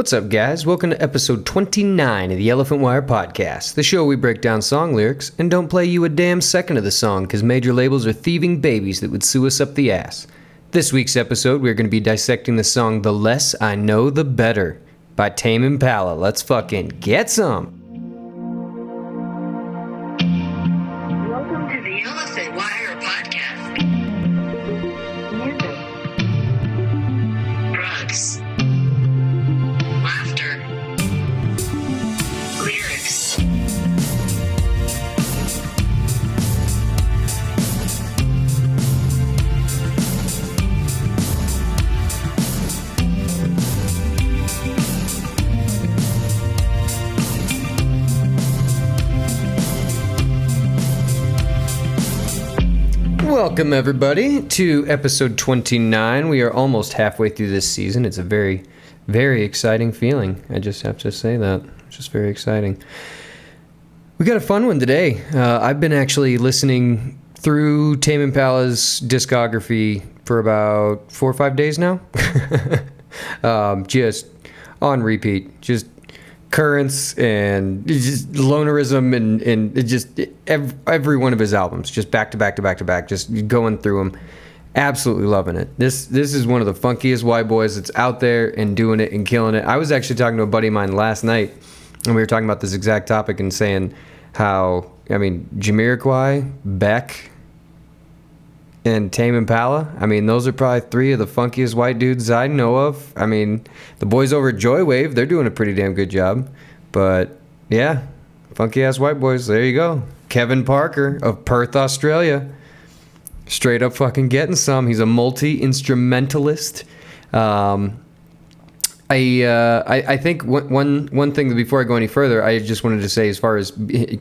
What's up, guys? Welcome to episode 29 of the Elephant Wire Podcast, the show where we break down song lyrics and don't play you a damn second of the song because major labels are thieving babies that would sue us up the ass. This week's episode, we're going to be dissecting the song The Less I Know, The Better by Tame Impala. Let's fucking get some! Welcome to the Elephant Wire Podcast. Music. Drugs. Laughter. Lyrics. Welcome, everybody, to episode 29. We are almost halfway through this season. It's a very, very exciting feeling. I just have to say that. It's just very exciting. We got a fun one today. I've been actually listening through Tame Impala's discography for about 4 or 5 days now. Just on repeat. Just currents and just lonerism and it just every one of his albums, just back to back to back to back, just going through them. Absolutely loving it. This is one of the funkiest white boys that's out there and doing it and killing it. I was actually talking to a buddy of mine last night and we were talking about this exact topic and saying how, I mean, Jamiroquai, Beck, and Tame Impala, I mean, those are probably three of the funkiest white dudes I know of. I mean, the boys over at Joywave, they're doing a pretty damn good job. But, yeah, funky-ass white boys, there you go. Kevin Parker of Perth, Australia. Straight up fucking getting some. He's a multi-instrumentalist. I think one thing that before I go any further, I just wanted to say, as far as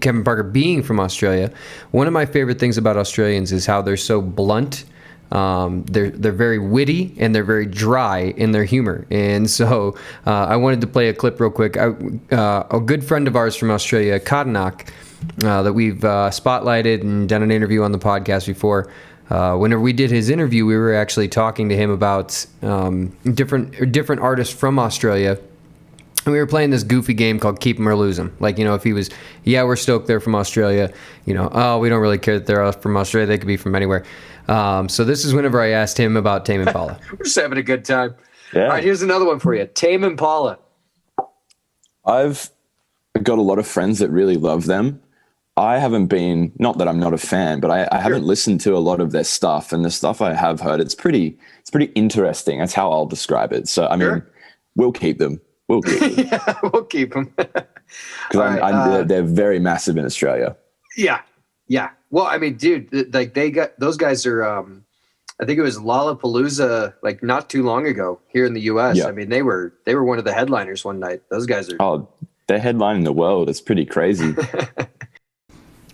Kevin Parker being from Australia, one of my favorite things about Australians is how they're so blunt. They're very witty and they're very dry in their humor. And so I wanted to play a clip real quick. A good friend of ours from Australia, Kodanak, that we've spotlighted and done an interview on the podcast before. Whenever we did his interview, we were actually talking to him about different artists from Australia. And we were playing this goofy game called Keep 'Em or Lose 'Em. Like, you know, if he was, yeah, we're stoked they're from Australia. You know, oh, we don't really care that they're from Australia. They could be from anywhere. So this is whenever I asked him about Tame Impala. We're just having a good time. Yeah. All right, here's another one for you. Tame Impala. I've got a lot of friends that really love them. I haven't been, not that I'm not a fan, but I haven't listened to a lot of their stuff, and the stuff I have heard, it's pretty interesting. That's how I'll describe it. So, I mean, we'll keep them. We'll keep them. Yeah, we'll keep them. Because they're very massive in Australia. Yeah. Well, I mean, dude, like those guys are, I think it was Lollapalooza, like not too long ago here in the U.S. Yeah. I mean, they were one of the headliners one night. Those guys are. Oh, they're headlining the world. It's pretty crazy.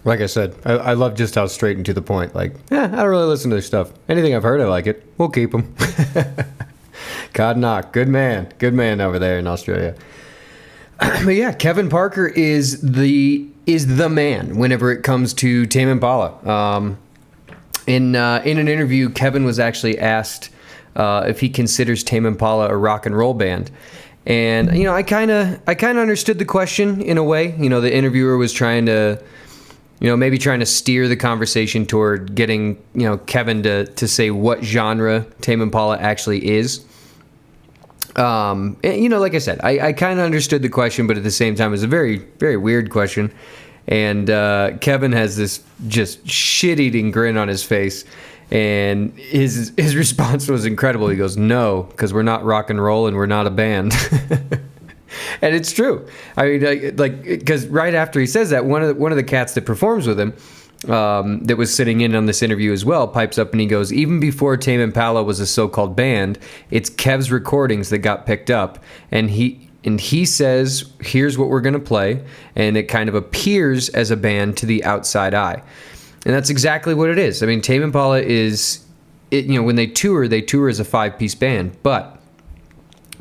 Like I said, I love just how straight and to the point. Like, I don't really listen to their stuff. Anything I've heard, I like it. We'll keep them. Kodanak, good man over there in Australia. But yeah, Kevin Parker is the man whenever it comes to Tame Impala. In an interview, Kevin was actually asked if he considers Tame Impala a rock and roll band. And, you know, I kind of understood the question in a way. You know, the interviewer was trying to, you know, maybe trying to steer the conversation toward getting, you know, Kevin to say what genre Tame Impala actually is. And, you know, like I said, I kind of understood the question, but at the same time, it's a very, very weird question. And Kevin has this just shit-eating grin on his face. And his response was incredible. He goes, no, because we're not rock and roll and we're not a band. And it's true. I mean, like, because right after he says that, one of the cats that performs with him, that was sitting in on this interview as well, pipes up and he goes, even before Tame Impala was a so-called band, it's Kev's recordings that got picked up, and he says, here's what we're going to play, and it kind of appears as a band to the outside eye. And that's exactly what it is. I mean, Tame Impala when they tour as a 5-piece band, but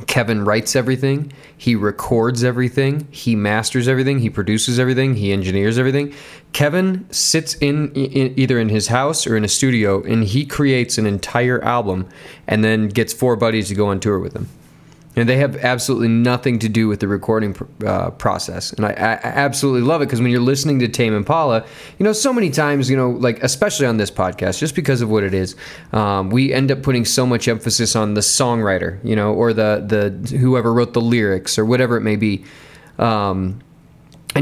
Kevin writes everything, he records everything, he masters everything, he produces everything, he engineers everything. Kevin sits in either in his house or in a studio, and he creates an entire album and then gets 4 buddies to go on tour with him. And they have absolutely nothing to do with the recording process. And I absolutely love it, because when you're listening to Tame Impala, so many times, like especially on this podcast, just because of what it is, we end up putting so much emphasis on the songwriter, or the whoever wrote the lyrics or whatever it may be. And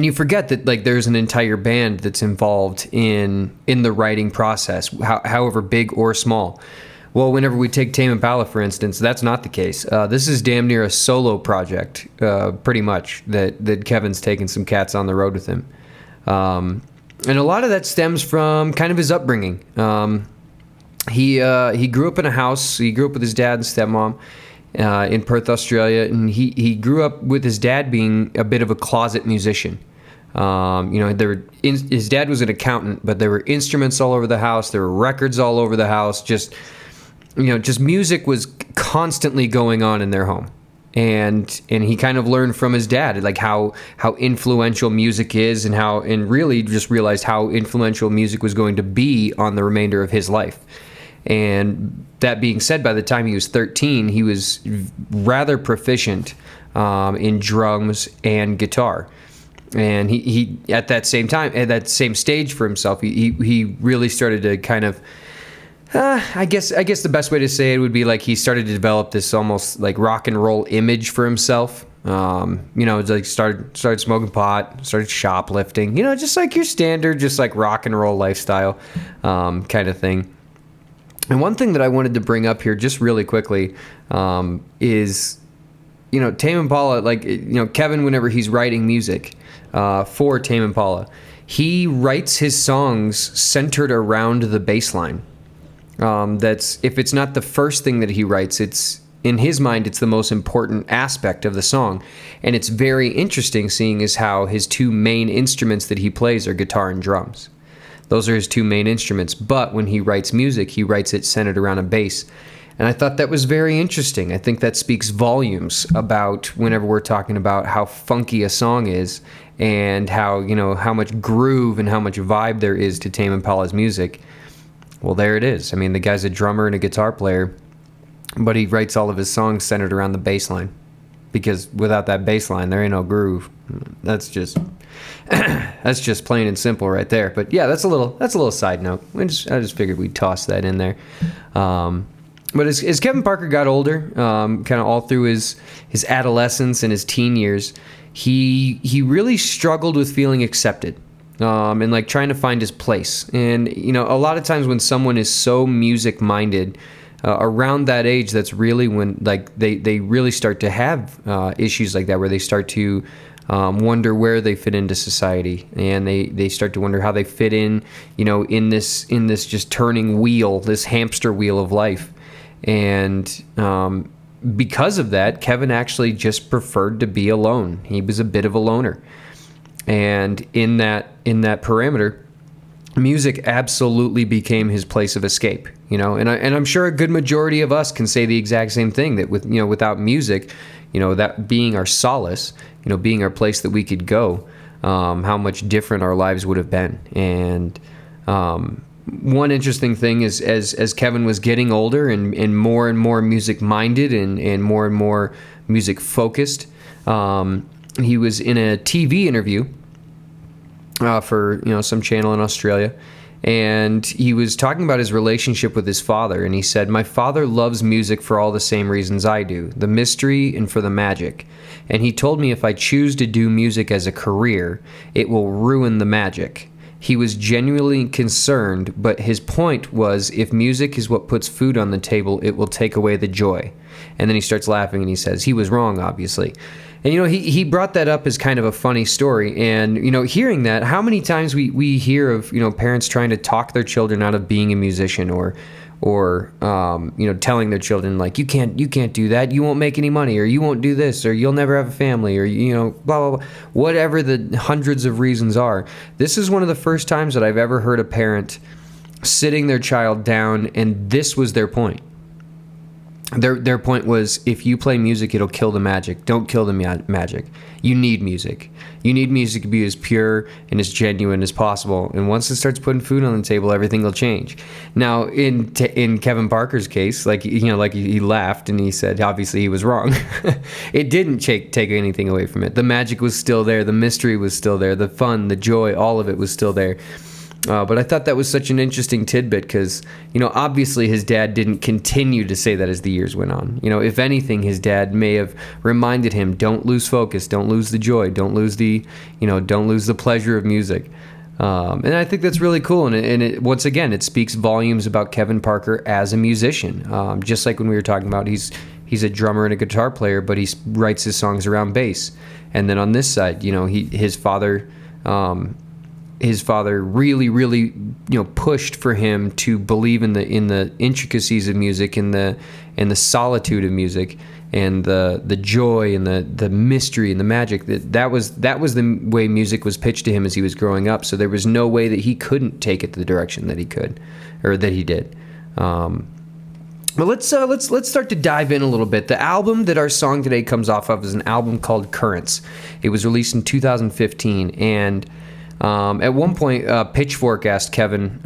you forget that like there's an entire band that's involved in the writing process, however big or small. Well, whenever we take Tame Impala, for instance, that's not the case. This is damn near a solo project, pretty much, that Kevin's taken some cats on the road with him. And a lot of that stems from kind of his upbringing. He grew up in a house. He grew up with his dad and stepmom in Perth, Australia, and he grew up with his dad being a bit of a closet musician. His dad was an accountant, but there were instruments all over the house. There were records all over the house. Just music was constantly going on in their home. And he kind of learned from his dad, like how influential music is, and really just realized how influential music was going to be on the remainder of his life. And that being said, by the time he was 13, he was rather proficient in drums and guitar. And he at that same time, at that same stage for himself, he really started to kind of, I guess the best way to say it would be like he started to develop this almost like rock and roll image for himself. It's like started smoking pot, started shoplifting, just like your standard, just like rock and roll lifestyle kind of thing. And one thing that I wanted to bring up here just really quickly is, Tame Impala, like, Kevin, whenever he's writing music for Tame Impala, he writes his songs centered around the bass line. That's, if it's not the first thing that he writes, it's, in his mind, it's the most important aspect of the song. And it's very interesting seeing as how his two main instruments that he plays are guitar and drums. Those are his two main instruments. But when he writes music, he writes it centered around a bass. And I thought that was very interesting. I think that speaks volumes about whenever we're talking about how funky a song is, and how, how much groove and how much vibe there is to Tame Impala's music. Well, there it is. I mean, the guy's a drummer and a guitar player, but he writes all of his songs centered around the bass line, because without that bass line, there ain't no groove. That's just plain and simple right there. But yeah, that's a little side note. I just figured we'd toss that in there. But as Kevin Parker got older, kind of all through his adolescence and his teen years, he really struggled with feeling accepted. And like trying to find his place. And, a lot of times when someone is so music minded, around that age, that's really when like they really start to have issues like that, where they start to wonder where they fit into society, and they start to wonder how they fit in, in this just turning wheel, this hamster wheel of life. And because of that, Kevin actually just preferred to be alone. He was a bit of a loner. And in that parameter, music absolutely became his place of escape, and I'm sure a good majority of us can say the exact same thing, that without music, that being our solace, being our place that we could go, how much different our lives would have been. And one interesting thing is, as Kevin was getting older and more music minded and more music focused, he was in a TV interview for some channel in Australia, and he was talking about his relationship with his father. And he said, "My father loves music for all the same reasons I do, the mystery and for the magic. And he told me if I choose to do music as a career, it will ruin the magic. He was genuinely concerned, but his point was, if music is what puts food on the table, it will take away the joy." And then he starts laughing and he says he was wrong, obviously. And, he brought that up as kind of a funny story. And, hearing that, how many times we hear of, parents trying to talk their children out of being a musician, or telling their children, like, you can't do that. You won't make any money, or you won't do this, or you'll never have a family, or, blah, blah, blah. Whatever the hundreds of reasons are. This is one of the first times that I've ever heard a parent sitting their child down, and this was their point. Their point was, if you play music, it'll kill the magic. Don't kill the magic. You need music. You need music to be as pure and as genuine as possible. And once it starts putting food on the table, everything will change. Now, in Kevin Parker's case, like he laughed and he said, obviously he was wrong. It didn't take anything away from it. The magic was still there. The mystery was still there. The fun, the joy, all of it was still there. But I thought that was such an interesting tidbit because, obviously his dad didn't continue to say that as the years went on. If anything, his dad may have reminded him, don't lose focus, don't lose the joy, don't lose the pleasure of music. And I think that's really cool. And it, once again, it speaks volumes about Kevin Parker as a musician. Just like when we were talking about, he's a drummer and a guitar player, but he writes his songs around bass. And then on this side, his father really, really, pushed for him to believe in the intricacies of music and the solitude of music and the joy and the mystery and the magic. That was the way music was pitched to him as he was growing up. So there was no way that he couldn't take it the direction that he could, or that he did. But let's start to dive in a little bit. The album that our song today comes off of is an album called Currents. It was released in 2015, and at one point, Pitchfork asked Kevin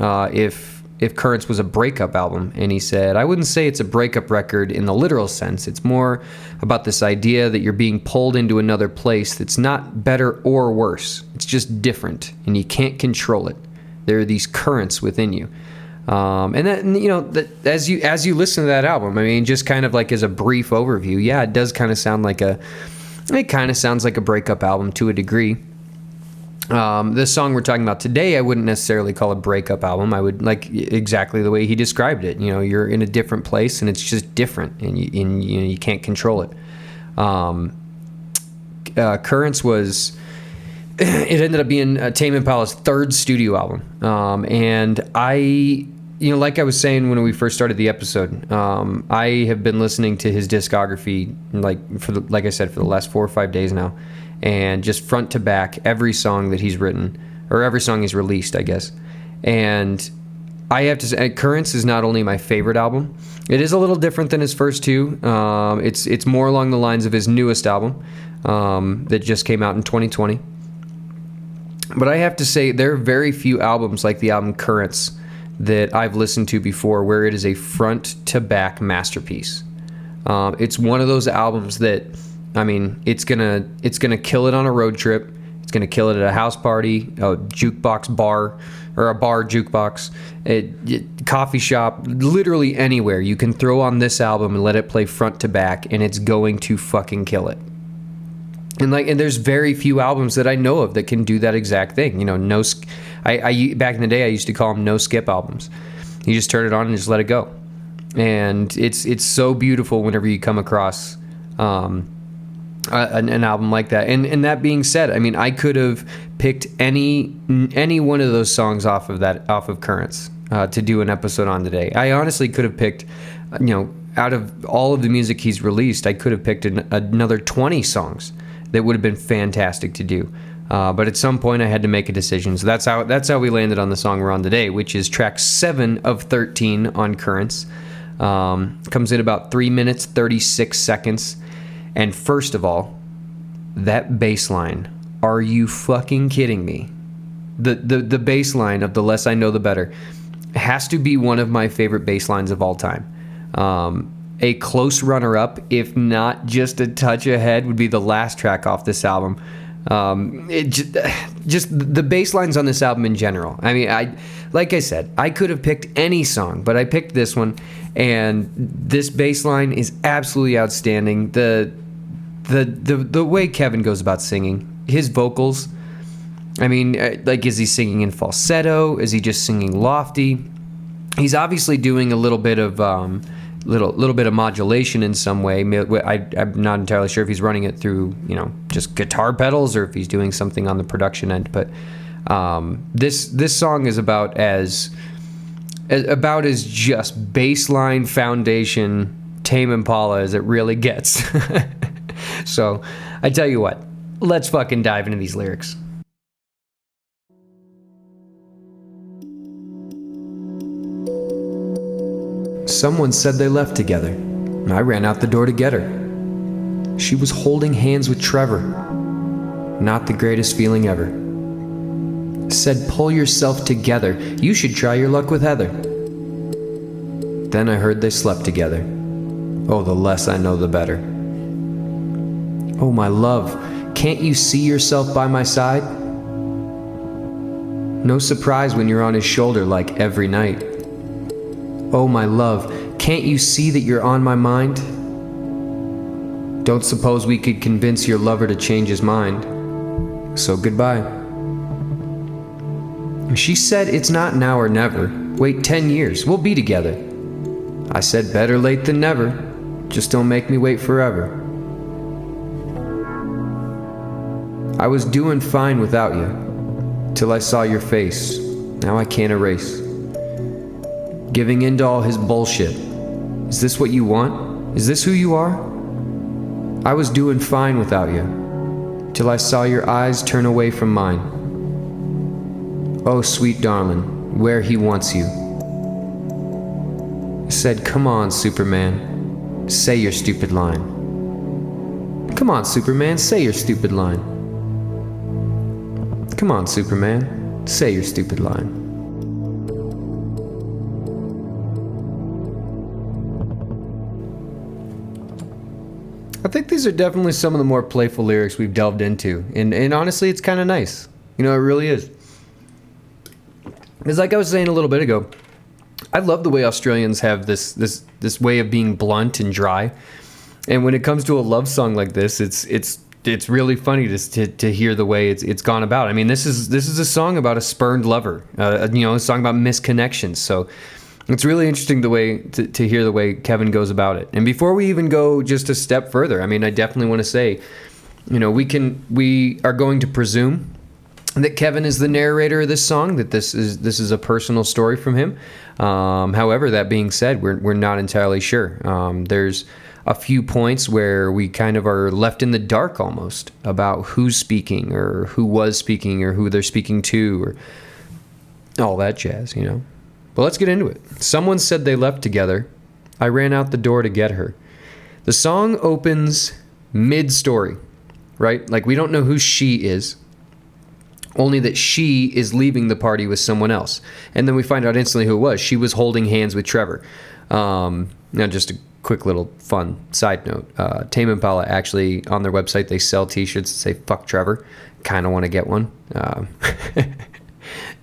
if Currents was a breakup album, and he said, I wouldn't say it's a breakup record in the literal sense. It's more about this idea that you're being pulled into another place that's not better or worse. It's just different, and you can't control it. There are these currents within you. That as you listen to that album, I mean, just kind of like as a brief overview, yeah, it does kind of sound like a breakup album to a degree. This song we're talking about today, I wouldn't necessarily call a breakup album. I would like exactly the way he described it. You're in a different place and it's just different, and you can't control it. Currents was, it ended up being Tame Impala's third studio album. And I, like I was saying when we first started the episode, I have been listening to his discography, like I said, for the last 4 or 5 days now. And just front to back, every song that he's written, or every song he's released, I guess. And I have to say, Currents is not only my favorite album, it is a little different than his first two. It's more along the lines of his newest album that just came out in 2020. But I have to say, there are very few albums like the album Currents that I've listened to before where it is a front to back masterpiece. It's one of those albums that, I mean, it's gonna kill it on a road trip. It's gonna kill it at a house party, a jukebox bar, or a bar jukebox, coffee shop, literally anywhere. You can throw on this album and let it play front to back, and it's going to fucking kill it. And there's very few albums that I know of that can do that exact thing. I back in the day I used to call them no skip albums. You just turn it on and just let it go, and it's so beautiful whenever you come across an album like that. And that being said, I mean, I could have picked any one of those songs off of Currents to do an episode on today. I honestly could have picked, out of all of the music he's released, I could have picked another 20 songs that would have been fantastic to do. But at some point I had to make a decision. So that's how we landed on the song we're on today, which is track 7 of 13 on Currents. Comes in about 3 minutes, 36 seconds. And first of all, that bass line. Are you fucking kidding me? The bass line of The Less I Know The Better has to be one of my favorite bass lines of all time. A close runner-up, if not just a touch ahead, would be the last track off this album. Just the bass lines on this album in general. I mean, like I said, I could have picked any song, but I picked this one, and this bass line is absolutely outstanding. The way Kevin goes about singing, his vocals, I mean, is he singing in falsetto? Is he just singing lofty? He's obviously doing a little bit of little bit of modulation in some way. I'm not entirely sure if he's running it through just guitar pedals or if he's doing something on the production end. But this song is about as just baseline foundation Tame Impala as it really gets. So I tell you what, let's fucking dive into these lyrics. Someone said they left together, I ran out the door to get her. She was holding hands with Trevor. Not the greatest feeling ever. Said, pull yourself together. You should try your luck with Heather. Then I heard they slept together. Oh, the less I know, the better. Oh, my love, can't you see yourself by my side? No surprise when you're on his shoulder like every night. Oh, my love, can't you see that you're on my mind? Don't suppose we could convince your lover to change his mind. So goodbye. She said, it's not now or never. Wait 10 years, we'll be together. I said, better late than never. Just don't make me wait forever. I was doing fine without you, till I saw your face. Now I can't erase. Giving in to all his bullshit. Is this what you want? Is this who you are? I was doing fine without you, till I saw your eyes turn away from mine. Oh, sweet darling, where he wants you. I said, come on, Superman, say your stupid line. Come on, Superman, say your stupid line. Come on, Superman, say your stupid line. I think these are definitely some of the more playful lyrics we've delved into. And honestly, it's kind of nice. You know, it really is. Because like I was saying a little bit ago, I love the way Australians have this way of being blunt and dry. And when it comes to a love song like this, it's really funny to hear the way it's gone about. I mean, this is a song about a spurned lover, a song about misconnections. So it's really interesting the way to hear the way Kevin goes about it. And before we even go just a step further, I mean, I definitely want to say, we are going to presume that Kevin is the narrator of this song, that this is a personal story from him. However, that being said, we're not entirely sure. There's a few points where we kind of are left in the dark almost about who's speaking or who was speaking or who they're speaking to or all that jazz, But let's get into it. Someone said they left together. I ran out the door to get her. The song opens mid-story, right? Like we don't know who she is, only that she is leaving the party with someone else. And then we find out instantly who it was. She was holding hands with Trevor. Now, just a quick little fun side note. Tame Impala, actually, on their website, they sell t-shirts that say, fuck Trevor. Kind of want to get one.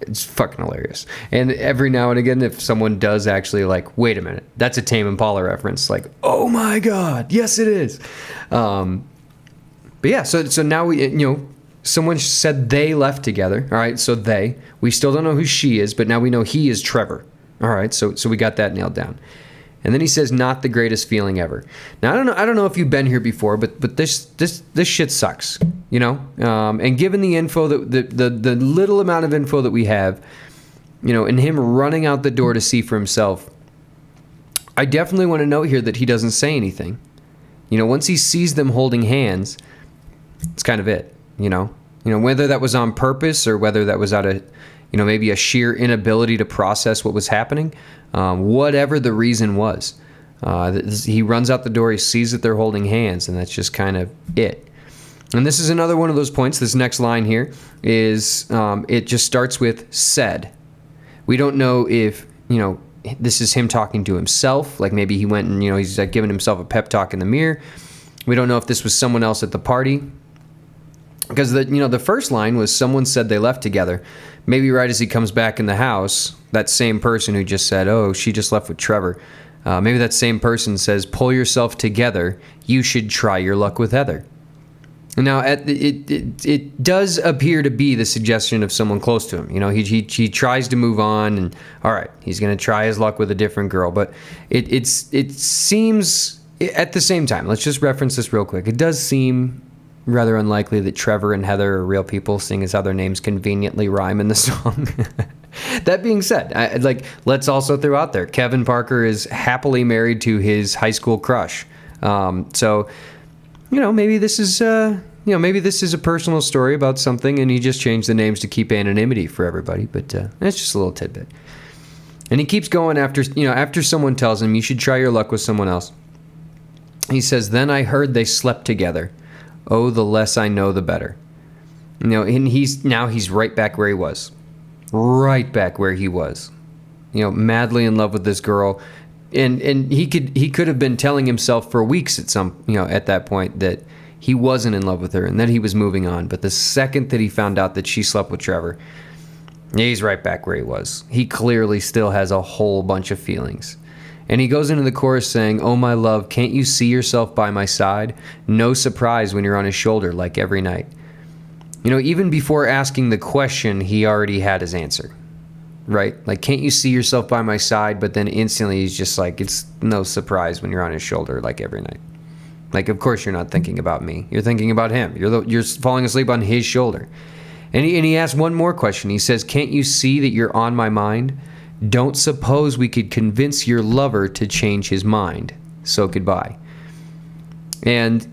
It's fucking hilarious. And every now and again, if someone does actually wait a minute, that's a Tame Impala reference. Like, oh my God, yes it is. But yeah, so now someone said they left together. All right, so we still don't know who she is, but now we know he is Trevor. All right, so we got that nailed down. And then he says, not the greatest feeling ever. Now, I don't know if you've been here before, but this shit sucks, And given the info, the little amount of info that we have, and him running out the door to see for himself, I definitely want to note here that he doesn't say anything. Once he sees them holding hands, it's kind of it, Whether that was on purpose or whether that was out of, maybe a sheer inability to process what was happening. Whatever the reason was, he runs out the door, he sees that they're holding hands, and that's just kind of it. And this is another one of those points. This next line here is, it just starts with said. We don't know if, this is him talking to himself, like maybe he went and, he's giving himself a pep talk in the mirror. We don't know if this was someone else at the party. Because the first line was someone said they left together. Maybe right as he comes back in the house, that same person who just said, oh, she just left with Trevor. Maybe that same person says, pull yourself together. You should try your luck with Heather. Now, it does appear to be the suggestion of someone close to him. He tries to move on, and all right, he's going to try his luck with a different girl. But it seems, at the same time, let's just reference this real quick. It does seem rather unlikely that Trevor and Heather are real people, seeing as how their names conveniently rhyme in the song. That being said, let's also throw out there, Kevin Parker is happily married to his high school crush. So, maybe this is a personal story about something, and he just changed the names to keep anonymity for everybody. But that's just a little tidbit. And he keeps going after someone tells him you should try your luck with someone else. He says, then I heard they slept together. Oh, the less I know, the better. And he's right back where he was. Right back where he was. Madly in love with this girl. And he could have been telling himself for weeks at that point that he wasn't in love with her and that he was moving on. But the second that he found out that she slept with Trevor, he's right back where he was. He clearly still has a whole bunch of feelings. And he goes into the chorus saying, oh, my love, can't you see yourself by my side? No surprise when you're on his shoulder like every night. Even before asking the question, he already had his answer, right? Like, can't you see yourself by my side? But then instantly he's just like, it's no surprise when you're on his shoulder like every night. Like, of course you're not thinking about me. You're thinking about him. You're falling asleep on his shoulder. And he asks one more question. He says, can't you see that you're on my mind? Don't suppose we could convince your lover to change his mind. So goodbye. And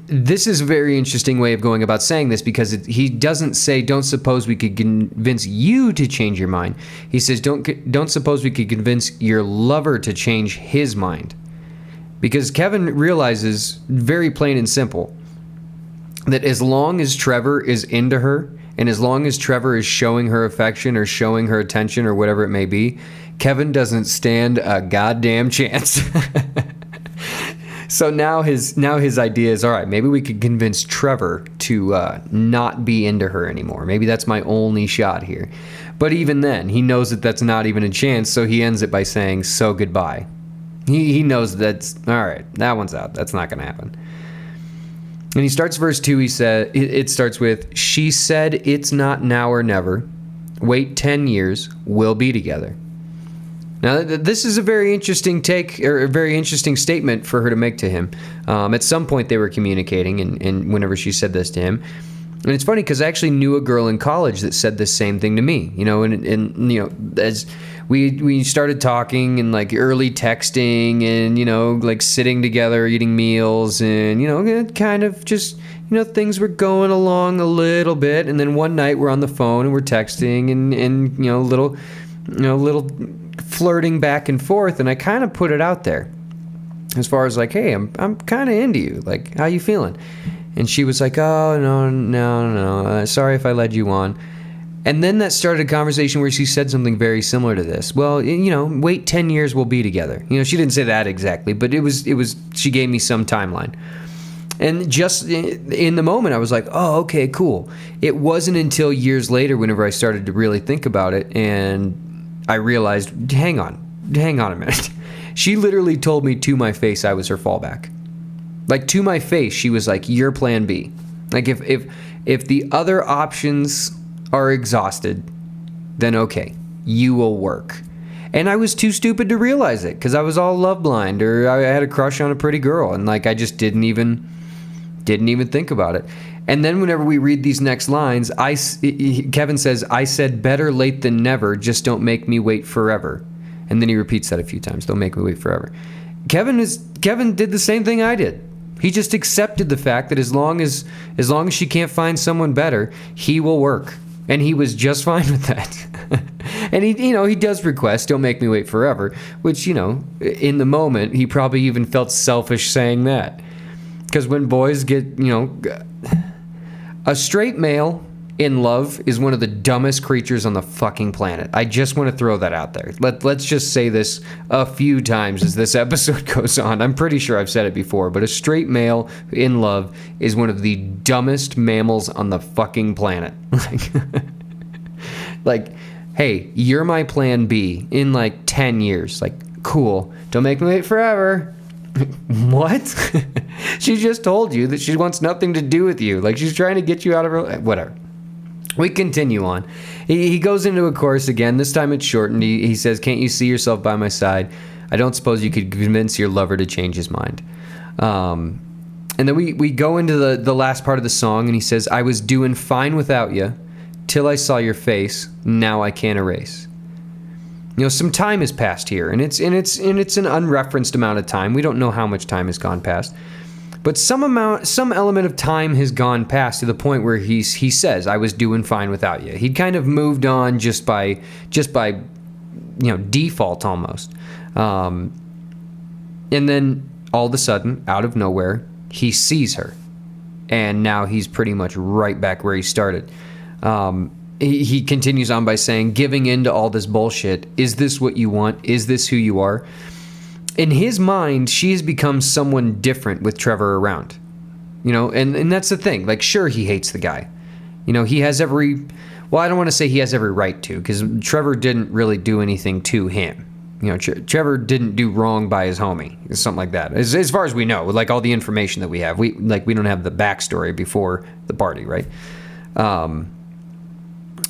this is a very interesting way of going about saying this, because he doesn't say, don't suppose we could convince you to change your mind. He says, don't suppose we could convince your lover to change his mind. Because Kevin realizes, very plain and simple, that as long as Trevor is into her, and as long as Trevor is showing her affection or showing her attention or whatever it may be, Kevin doesn't stand a goddamn chance. So now his idea is, all right, maybe we could convince Trevor to not be into her anymore. Maybe that's my only shot here. But even then, he knows that that's not even a chance, so he ends it by saying, so goodbye. He knows that's, all right, that one's out. That's not going to happen. And he starts verse 2, it starts with, she said it's not now or never. Wait 10 years, we'll be together. Now, this is a very interesting take, or a very interesting statement for her to make to him. At some point they were communicating, and whenever she said this to him. And it's funny because I actually knew a girl in college that said the same thing to me, and as we started talking and like early texting and, like sitting together, eating meals and, kind of just, things were going along a little bit. And then one night we're on the phone and we're texting and little flirting back and forth. And I kind of put it out there as far as like, hey, I'm kind of into you. Like, how you feeling? And she was like, oh, no. Sorry if I led you on. And then that started a conversation where she said something very similar to this. Well, wait 10 years, we'll be together. She didn't say that exactly, but it was, she gave me some timeline. And just in the moment, I was like, oh, okay, cool. It wasn't until years later, whenever I started to really think about it, and I realized, hang on a minute. She literally told me to my face I was her fallback. Like, to my face, she was like, you're plan B. Like, if the other options are exhausted, then okay, you will work. And I was too stupid to realize it, because I was all love blind, or I had a crush on a pretty girl, and like I just didn't even think about it. And then whenever we read these next lines, Kevin says, I said better late than never, just don't make me wait forever. And then he repeats that a few times, don't make me wait forever. Kevin did the same thing I did. He just accepted the fact that as long as she can't find someone better, he will work. And he was just fine with that. And he does request, don't make me wait forever, which, in the moment, he probably even felt selfish saying that. Because when boys get, a straight male in love is one of the dumbest creatures on the fucking planet. I just want to throw that out there. Let's just say this a few times as this episode goes on. I'm pretty sure I've said it before, but a straight male in love is one of the dumbest mammals on the fucking planet. Like, hey, you're my plan B in like 10 years. Like, cool. Don't make me wait forever. What? She just told you that she wants nothing to do with you. Like, she's trying to get you out of her... Whatever. We continue on. He goes into a chorus again. This time it's shortened. He says, can't you see yourself by my side? I don't suppose you could convince your lover to change his mind. And then we go into the last part of the song, and he says, I was doing fine without you till I saw your face. Now I can't erase. Some time has passed here, and it's an unreferenced amount of time. We don't know how much time has gone past. But some element of time has gone past to the point where he says, I was doing fine without you. He'd kind of moved on just by default almost. And then all of a sudden, out of nowhere, he sees her. And now he's pretty much right back where he started. He continues on by saying, giving in to all this bullshit. Is this what you want? Is this who you are? In his mind, she has become someone different with Trevor around. You know, and that's the thing. Like, sure, he hates the guy. You know, he has every... Well, I don't want to say he has every right to, because Trevor didn't really do anything to him. You know, Trevor didn't do wrong by his homie, something like that. As far as we know, like all the information that we have, we don't have the backstory before the party, right?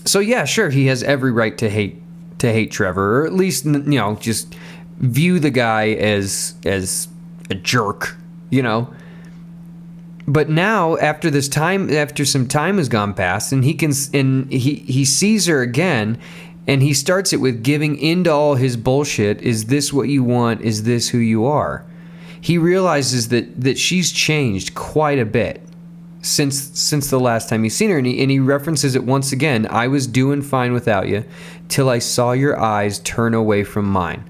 So yeah, sure, he has every right to hate Trevor, or at least, you know, just view the guy as a jerk, you know. But now, after some time has gone past, and he sees her again, and he starts it with giving into all his bullshit. Is this what you want? Is this who you are? He realizes that she's changed quite a bit since the last time he's seen her, and he references it once again. I was doing fine without you, till I saw your eyes turn away from mine.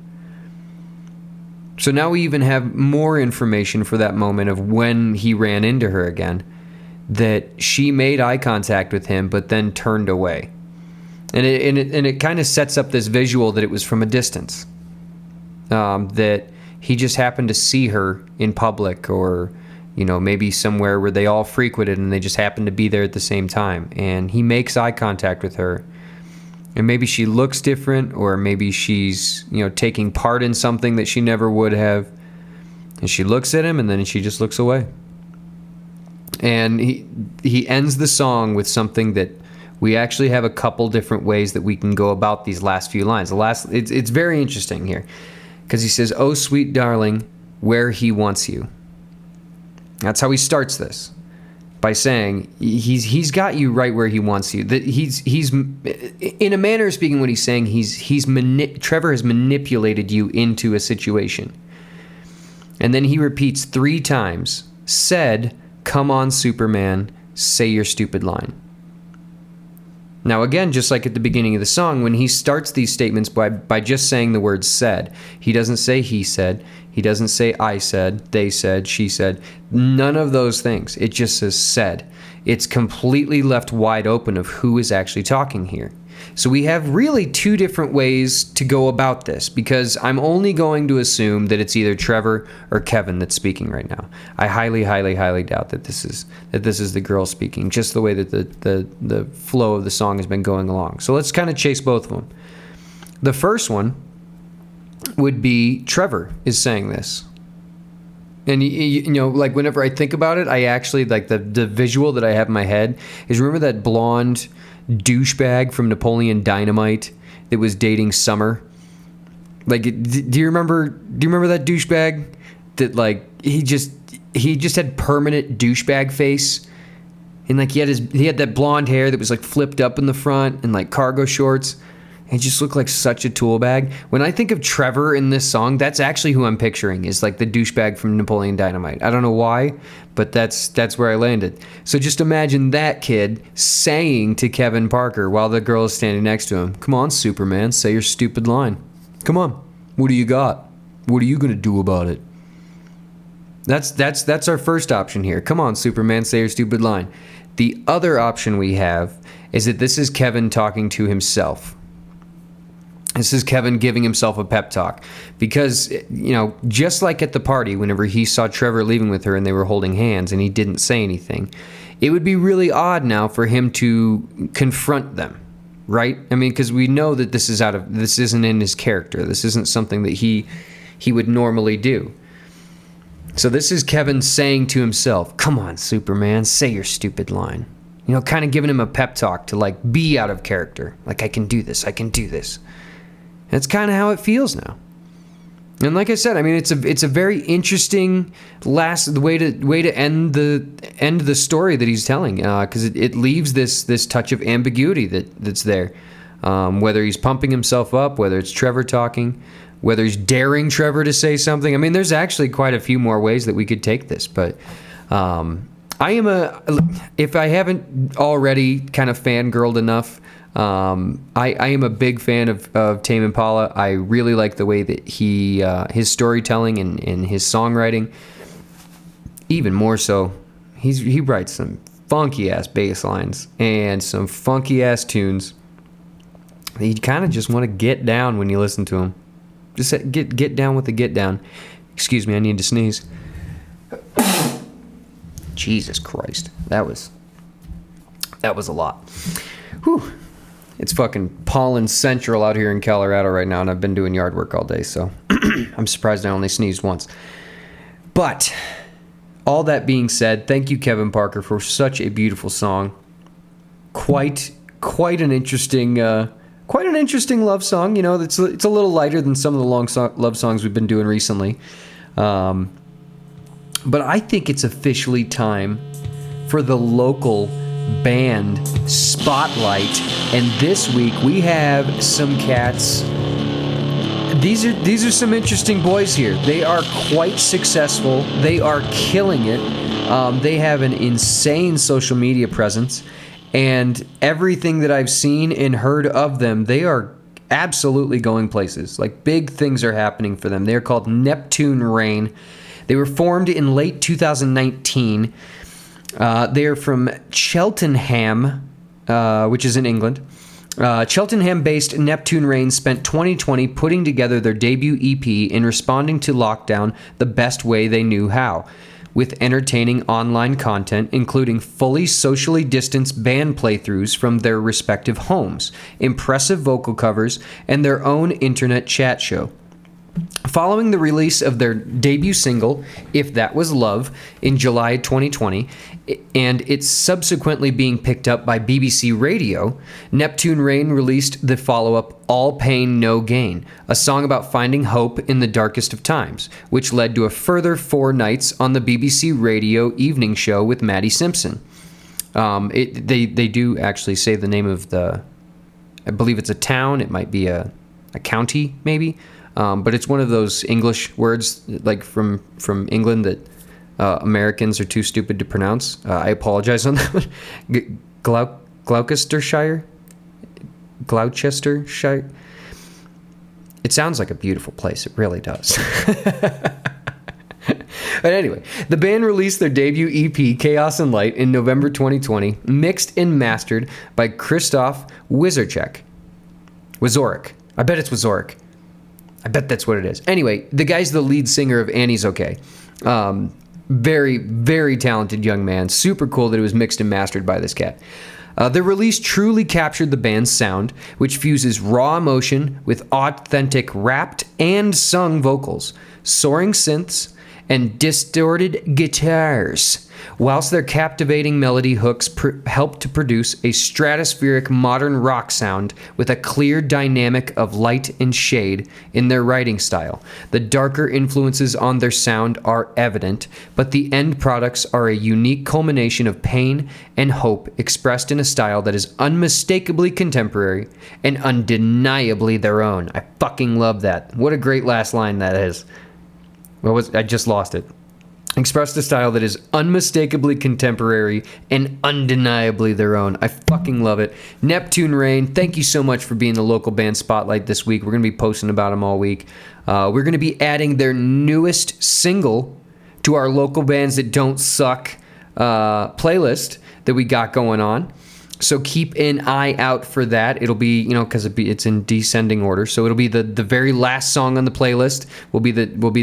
So now we even have more information for that moment of when he ran into her again, that she made eye contact with him but then turned away. And it kind of sets up this visual that it was from a distance, that he just happened to see her in public, or, you know, maybe somewhere where they all frequented and they just happened to be there at the same time. And he makes eye contact with her. And maybe she looks different, or maybe she's, you know, taking part in something that she never would have. And she looks at him, and then she just looks away. And he ends the song with something that we actually have a couple different ways that we can go about these last few lines. It's very interesting here, because he says, "Oh, sweet darling, where he wants you." That's how he starts this, by saying he's got you right where he wants you. That he's in a manner of speaking, what he's saying, Trevor has manipulated you into a situation. And then he repeats 3 times, said, "Come on, Superman, say your stupid line." Now again, just like at the beginning of the song, when he starts these statements by just saying the word said, he doesn't say he said, he doesn't say I said, they said, she said, none of those things. It just says said. It's completely left wide open of who is actually talking here. So we have really 2 different ways to go about this, because I'm only going to assume that it's either Trevor or Kevin that's speaking right now. I highly, highly, highly doubt that this is the girl speaking, just the way that the flow of the song has been going along. So let's kind of chase both of them. The first one would be Trevor is saying this. And you know, like, whenever I think about it, I actually, like, the visual that I have in my head is, remember that blonde douchebag from Napoleon Dynamite that was dating Summer? Like, do you remember that douchebag that, like, he just had permanent douchebag face, and, like, he had that blonde hair that was, like, flipped up in the front, and, like, cargo shorts. He just looked like such a tool bag. When I think of Trevor in this song, that's actually who I'm picturing, is like the douchebag from Napoleon Dynamite. I don't know why, but that's where I landed. So just imagine that kid saying to Kevin Parker while the girl is standing next to him, "Come on, Superman, say your stupid line. Come on. What do you got? What are you going to do about it?" That's our first option here. Come on, Superman, say your stupid line. The other option we have is that this is Kevin talking to himself. This is Kevin giving himself a pep talk, because, you know, just like at the party, whenever he saw Trevor leaving with her and they were holding hands and he didn't say anything, it would be really odd now for him to confront them, right? I mean, because we know that this isn't in his character. This isn't something that he would normally do. So this is Kevin saying to himself, "Come on, Superman, say your stupid line." You know, kind of giving him a pep talk to, like, be out of character. Like, I can do this. I can do this. That's kind of how it feels now. And like I said, I mean, it's a very interesting way to end the story that he's telling, because it leaves this touch of ambiguity that's there, whether he's pumping himself up, whether it's Trevor talking, whether he's daring Trevor to say something. I mean, there's actually quite a few more ways that we could take this, but if I haven't already kind of fangirled enough I am a big fan of Tame Impala. I really like the way that his storytelling and his songwriting. Even more so, he writes some funky ass bass lines and some funky ass tunes. You kind of just want to get down when you listen to him. Just get down with the get down. Excuse me, I need to sneeze. Jesus Christ, that was a lot. Whew. It's fucking pollen central out here in Colorado right now, and I've been doing yard work all day, so I'm surprised I only sneezed once. But all that being said, thank you, Kevin Parker, for such a beautiful song. Quite an interesting love song. You know, it's a little lighter than some of the love songs we've been doing recently. But I think it's officially time for the local band spotlight, and this week we have some cats. These are some interesting boys here. They are quite successful. They are killing it. They have an insane social media presence, and everything that I've seen and heard of them, they are absolutely going places. Like, big things are happening for them. They're called Neptune Reign. They were formed in late 2019. They are from Cheltenham, which is in England. Cheltenham-based Neptune Reign spent 2020 putting together their debut EP and responding to lockdown the best way they knew how, with entertaining online content, including fully socially distanced band playthroughs from their respective homes, impressive vocal covers, and their own internet chat show. Following the release of their debut single, If That Was Love, in July 2020, and it's subsequently being picked up by BBC Radio, Neptune Reign released the follow-up All Pain, No Gain, a song about finding hope in the darkest of times, which led to a further 4 nights on the BBC Radio evening show with Maddie Simpson. They do actually say the name of I believe it's a town, it might be a county, maybe. But it's one of those English words, like from England, that Americans are too stupid to pronounce. I apologize on that one. Gloucestershire? Gloucestershire? It sounds like a beautiful place. It really does. But anyway, the band released their debut EP, Chaos and Light, in November 2020, mixed and mastered by Krzysztof Wizorczyk. I bet it's Wizorczyk. I bet that's what it is. Anyway, the guy's the lead singer of Annie's Okay. Very, very talented young man. Super cool that it was mixed and mastered by this cat. The release truly captured the band's sound, which fuses raw emotion with authentic rapped and sung vocals, soaring synths, and distorted guitars, whilst their captivating melody hooks help to produce a stratospheric modern rock sound with a clear dynamic of light and shade in their writing style. The darker influences on their sound are evident, but the end products are a unique culmination of pain and hope expressed in a style that is unmistakably contemporary and undeniably their own. I fucking love that. What a great last line that is. I just lost it. Expressed a style that is unmistakably contemporary and undeniably their own. I fucking love it. Neptune Reign, thank you so much for being the local band spotlight this week. We're going to be posting about them all week. We're going to be adding their newest single to our local bands that don't suck playlist that we got going on. So keep an eye out for that. It'll be, because it's in descending order. So it'll be the very last song on the playlist will be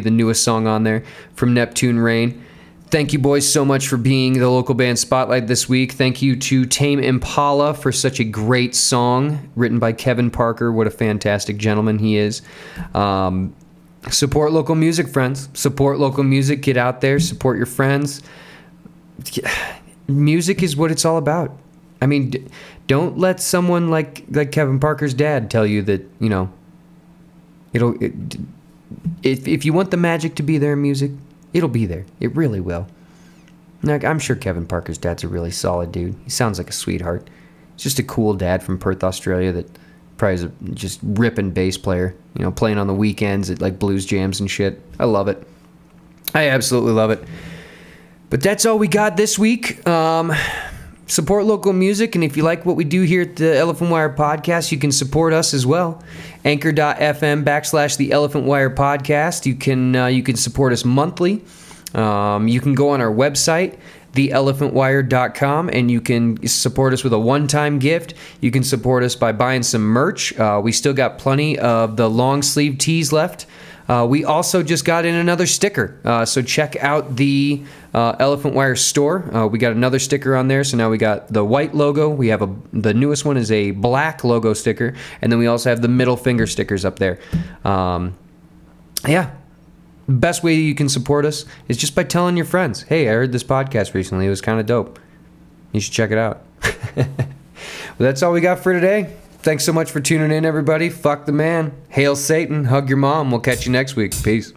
the newest song on there from Neptune Reign. Thank you, boys, so much for being the local band spotlight this week. Thank you to Tame Impala for such a great song written by Kevin Parker. What a fantastic gentleman he is. Support local music, friends. Support local music. Get out there. Support your friends. Music is what it's all about. I mean, don't let someone like Kevin Parker's dad tell you that, if you want the magic to be there in music, it'll be there. It really will. Like, I'm sure Kevin Parker's dad's a really solid dude. He sounds like a sweetheart. He's just a cool dad from Perth, Australia that probably is a just ripping bass player, playing on the weekends at like blues jams and shit. I love it. I absolutely love it. But that's all we got this week. support local music, and if you like what we do here at the Elephant Wire Podcast, you can support us as well. Anchor.fm/the Elephant Wire Podcast. You can support us monthly. You can go on our website, theelephantwire.com, and you can support us with a one-time gift. You can support us by buying some merch. We still got plenty of the long sleeve tees left. We also just got in another sticker, so check out the Elephant Wire store. We got another sticker on there, so now we got the white logo. We have the newest one is a black logo sticker, and then we also have the middle finger stickers up there. Yeah. Best way you can support us is just by telling your friends, hey, I heard this podcast recently. It was kind of dope. You should check it out. Well, that's all we got for today. Thanks so much for tuning in, everybody. Fuck the man. Hail Satan. Hug your mom. We'll catch you next week. Peace.